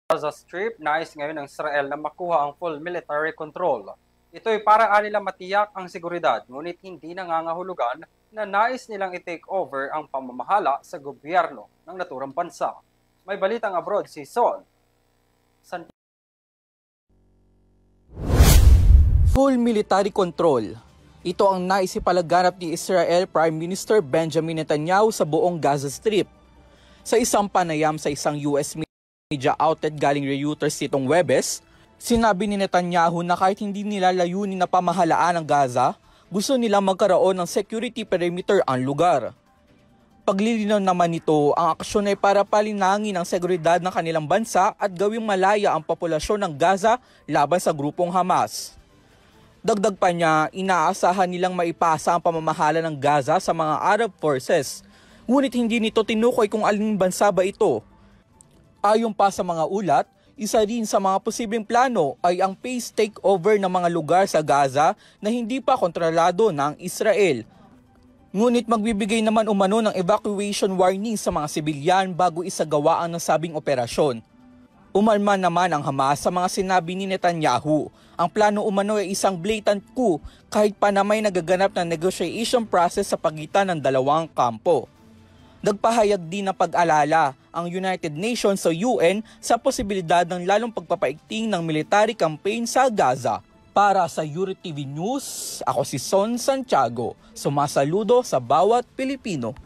Gaza Strip, nais ngayon ng Israel na makuha ang full military control. Ito'y para nila matiyak ang seguridad, ngunit hindi nangangahulugan na nais nilang i-take over ang pamamahala sa gobyerno ng naturang bansa. May balitang abroad si Sol. Full military control. Ito ang naisipalaganap ni Israel Prime Minister Benjamin Netanyahu sa buong Gaza Strip. Sa isang panayam sa isang US media outlet galing Reuters nitong Huwebes, sinabi ni Netanyahu na kahit hindi nila layunin na pamahalaan ang Gaza, gusto nilang magkaroon ng security perimeter ang lugar. Paglilinaw naman nito, ang aksyon ay para palinangin ang seguridad ng kanilang bansa at gawing malaya ang populasyon ng Gaza laban sa grupong Hamas. Dagdag pa niya, inaasahan nilang maipasa ang pamamahala ng Gaza sa mga Arab forces, ngunit hindi nito tinukoy kung aling bansa ba ito. Ayon pa sa mga ulat, isa rin sa mga posibleng plano ay ang phase takeover ng mga lugar sa Gaza na hindi pa kontrolado ng Israel. Ngunit magbibigay naman umano ng evacuation warning sa mga sibilyan bago isagawa ang nasabing operasyon. Umalma naman ang Hamas sa mga sinabi ni Netanyahu. Ang plano umano ay isang blatant coup kahit pa na may nagaganap na negotiation process sa pagitan ng dalawang kampo. Nagpahayag din ng pag-alala ang United Nations sa UN sa posibilidad ng lalong pagpapaigting ng military campaign sa Gaza. Para sa URTV News, ako si Son Santiago, sumasaludo sa bawat Pilipino.